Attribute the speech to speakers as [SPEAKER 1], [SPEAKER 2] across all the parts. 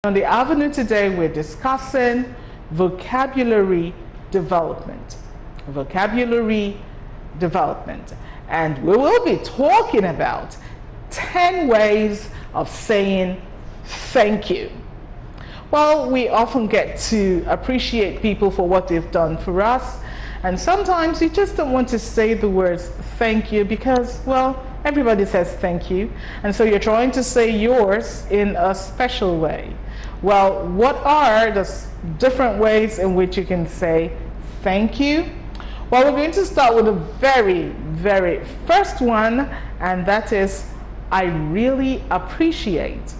[SPEAKER 1] On the Avenue today, we're discussing vocabulary development. Vocabulary development. And we will be talking about 10 ways of saying thank you. Well, we often get to appreciate people for what they've done for us. And sometimes you just don't want to say the words thank you because, well, everybody says thank you. And so you're trying to say yours in a special way. Well, what are the different ways in which you can say thank you? Well, we're going to start with the very first one, and that is I really appreciate.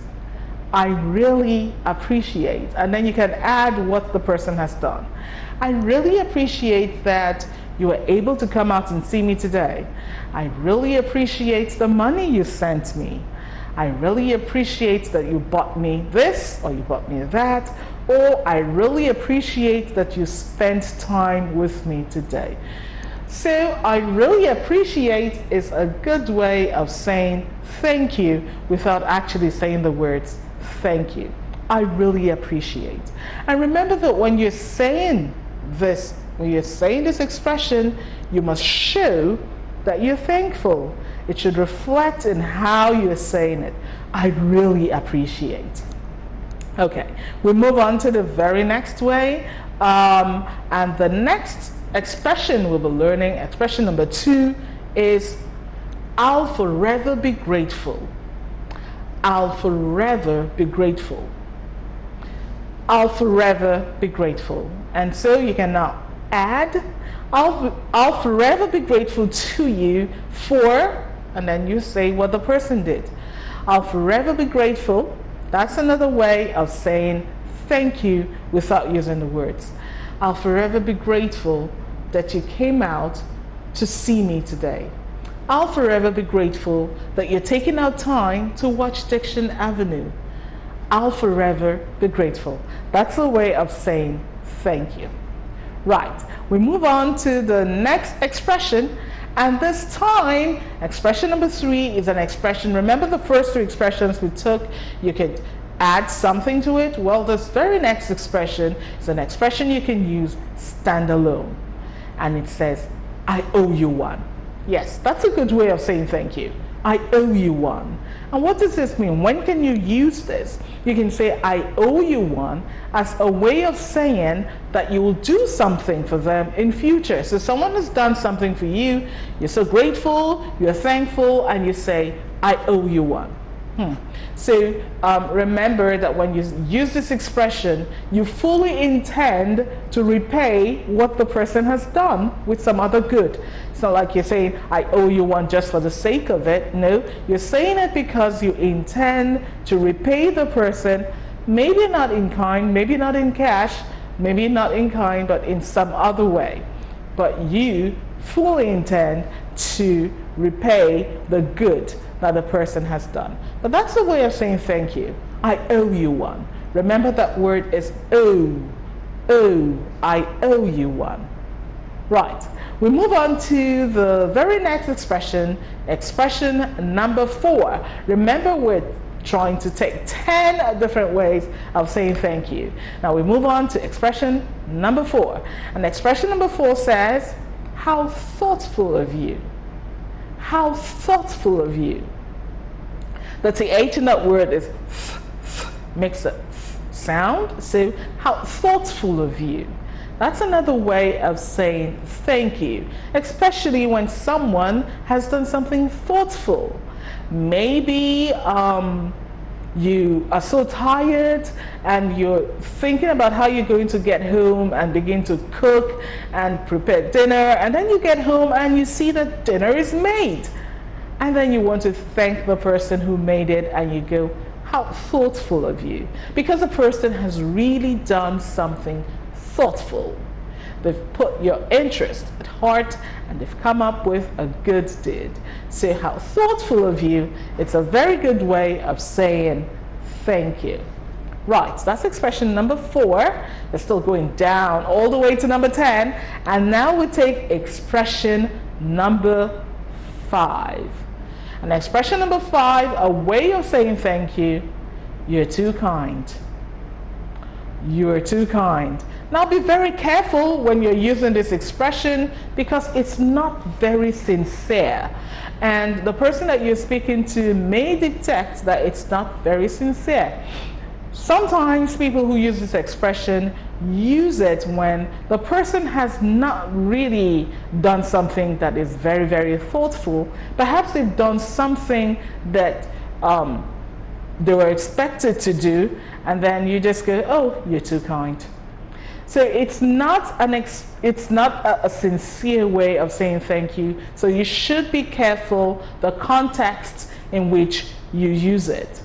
[SPEAKER 1] I really appreciate. And then you can add what the person has done. I really appreciate that you were able to come out and see me today. I really appreciate the money you sent me. I really appreciate that you bought me this or you bought me that, or I really appreciate that you spent time with me today. So I really appreciate is a good way of saying thank you without actually saying the words thank you. I really appreciate. And remember that when you're saying this, expression, you must show that you're thankful. It should reflect in how you're saying it. I really appreciate. Okay, we move on to the very next way. And the next expression we'll be learning, expression number 2, is I'll forever be grateful. I'll forever be grateful. I'll forever be grateful. And so you can now add, I'll forever be grateful to you for, and then you say what the person did. I'll forever be grateful. That's another way of saying thank you without using the words. I'll forever be grateful that you came out to see me today. I'll forever be grateful that you're taking out time to watch Diction Avenue. I'll forever be grateful. That's a way of saying thank you. Right, we move on to the next expression, and this time, expression number 3 is an expression. Remember the first 2 expressions we took, you could add something to it. Well, this very next expression is an expression you can use standalone, and it says, I owe you one. Yes, that's a good way of saying thank you. I owe you one. And what does this mean? When can you use this? You can say, I owe you one as a way of saying that you will do something for them in future. So someone has done something for you, you're so grateful, you're thankful, and you say, I owe you one. So remember that when you use this expression, you fully intend to repay what the person has done with some other good. It's not like you're saying, I owe you one just for the sake of it. No, you're saying it because you intend to repay the person, maybe not in kind, maybe not in cash, maybe not in kind, but in some other way. But you fully intend to repay the good that the person has done. But that's a way of saying thank you. I owe you one. Remember that word is owe. Owe. I owe you one. Right. We move on to the very next expression, expression number 4. Remember, we're trying to take 10 different ways of saying thank you. Now we move on to expression number 4. And expression number 4 says, how thoughtful of you. How thoughtful of you. The TH in that word is makes a sound. So how thoughtful of you. That's another way of saying thank you, especially when someone has done something thoughtful. Maybe you are so tired and you're thinking about how you're going to get home and begin to cook and prepare dinner, and then you get home and you see that dinner is made, and then you want to thank the person who made it, and you go, how thoughtful of you, because the person has really done something thoughtful. They've put your interest at heart and they've come up with a good deed. So how thoughtful of you. It's a very good way of saying thank you. Right, so that's expression number 4. We're still going down all the way to number 10. And now we take expression number 5. And expression number 5, a way of saying thank you. You're too kind. You're too kind. Now be very careful when you're using this expression because it's not very sincere. And the person that you're speaking to may detect that it's not very sincere. Sometimes people who use this expression use it when the person has not really done something that is very, very thoughtful. Perhaps they've done something that they were expected to do, and then you just go, oh, you're too kind. So it's not a sincere way of saying thank you. So you should be careful the context in which you use it.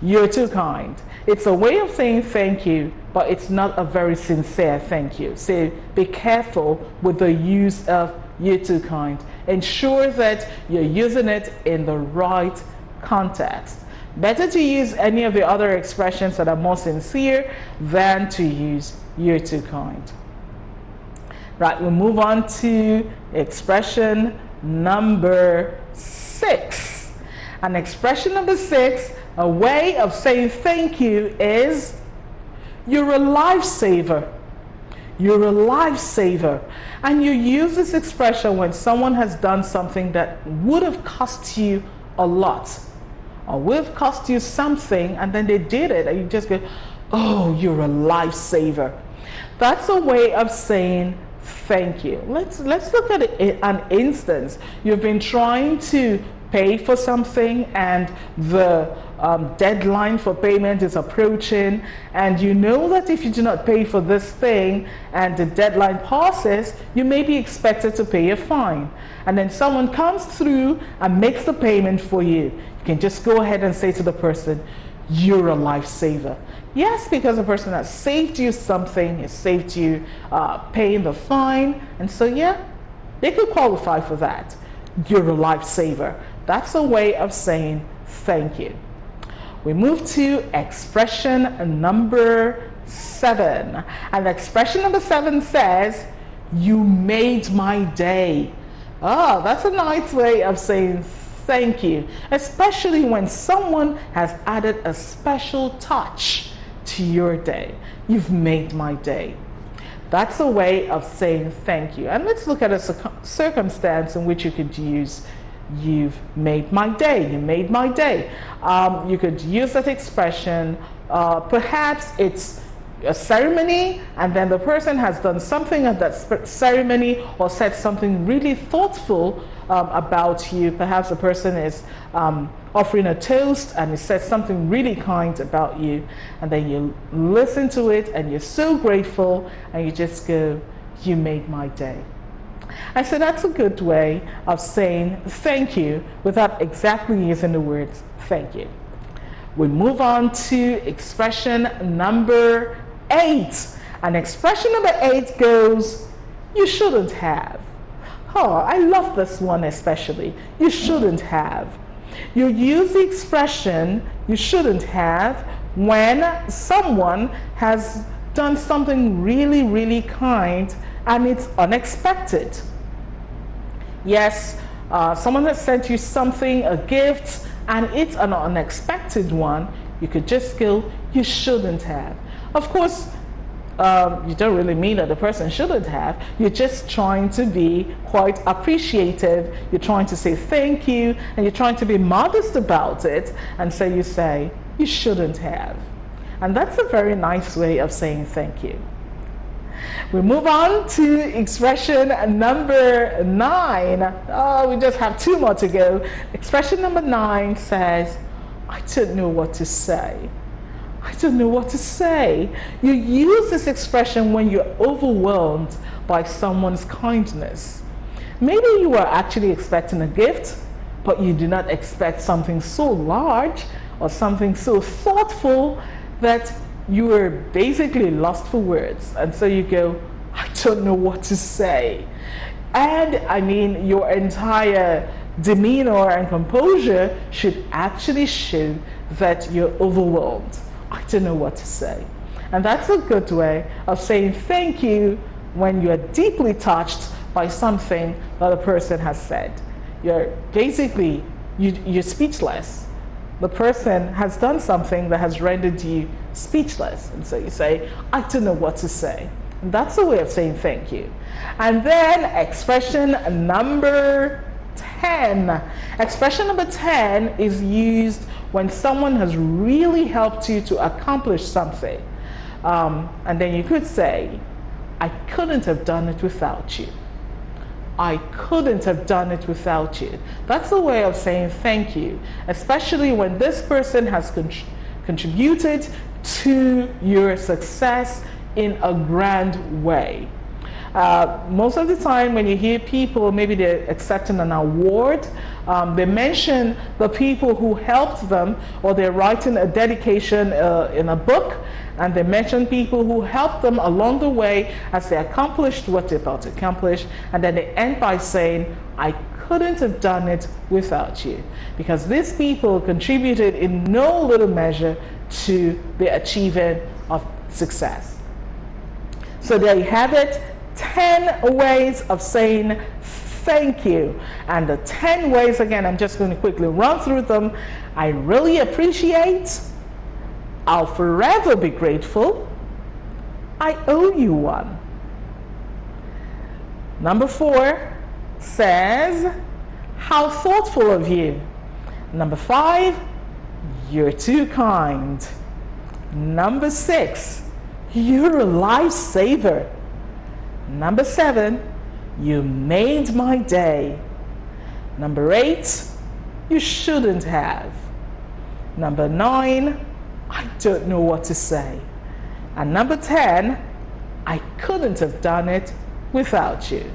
[SPEAKER 1] You're too kind. It's a way of saying thank you, but it's not a very sincere thank you. So be careful with the use of you're too kind. Ensure that you're using it in the right context. Better to use any of the other expressions that are more sincere than to use you're too kind. Right, we'll move on to expression number 6. And expression number 6, a way of saying thank you is you're a lifesaver. You're a lifesaver. And you use this expression when someone has done something that would have cost you a lot, or would have cost you something, and then they did it, and you just go, oh, you're a lifesaver. That's a way of saying thank you. Let's look at an instance. You've been trying to pay for something, and the deadline for payment is approaching, and you know that if you do not pay for this thing and the deadline passes, you may be expected to pay a fine. And then someone comes through and makes the payment for you. You can just go ahead and say to the person, you're a lifesaver. Yes, because the person has saved you something, has saved you paying the fine, and so yeah, they could qualify for that. You're a lifesaver. That's a way of saying thank you. We move to expression number 7. And expression number 7 says, you made my day. Oh, that's a nice way of saying thank you, especially when someone has added a special touch to your day. You've made my day. That's a way of saying thank you. And let's look at a circumstance in which you could use you've made my day. You made my day. You could use that expression. Perhaps it's a ceremony, and then the person has done something at that ceremony or said something really thoughtful about you. Perhaps the person is offering a toast and he says something really kind about you, and then you listen to it and you're so grateful and you just go, you made my day. And so that's a good way of saying thank you without exactly using the words thank you. We move on to expression number 8. And expression number 8 goes, you shouldn't have. Oh, I love this one especially. You shouldn't have. You use the expression you shouldn't have when someone has done something really, really kind and it's unexpected. Yes, someone has sent you something, a gift, and it's an unexpected one. You could just go, you shouldn't have. Of course, you don't really mean that the person shouldn't have. You're just trying to be quite appreciative. You're trying to say thank you, and you're trying to be modest about it, and so you say, you shouldn't have. And that's a very nice way of saying thank you. We move on to expression number 9. Oh, we just have 2 more to go. Expression number 9 says, I don't know what to say. I don't know what to say. You use this expression when you're overwhelmed by someone's kindness. Maybe you were actually expecting a gift, but you do not expect something so large or something so thoughtful that you were basically lost for words. And so you go, I don't know what to say. And I mean, your entire demeanor and composure should actually show that you're overwhelmed. I don't know what to say. And that's a good way of saying thank you when you're deeply touched by something that a person has said. You're basically, you're speechless. The person has done something that has rendered you speechless. And so you say, I don't know what to say. And that's a way of saying thank you. And then expression number 10. Expression number 10 is used when someone has really helped you to accomplish something. And then you could say, I couldn't have done it without you. I couldn't have done it without you. That's a way of saying thank you, especially when this person has contributed to your success in a grand way. Most of the time when you hear people, maybe they're accepting an award, they mention the people who helped them, or they're writing a dedication in a book, and they mention people who helped them along the way as they accomplished what they're about to accomplish, and then they end by saying, I couldn't have done it without you, because these people contributed in no little measure to the achievement of success. So there you have it, 10 ways of saying thank you. And the 10 ways, again, I'm just going to quickly run through them. I really appreciate, I'll forever be grateful, I owe you one. Number 4 says, how thoughtful of you. Number 5, you're too kind. Number 6, you're a lifesaver. Number 7, you made my day. Number 8, you shouldn't have. Number 9, I don't know what to say. And number 10, I couldn't have done it without you.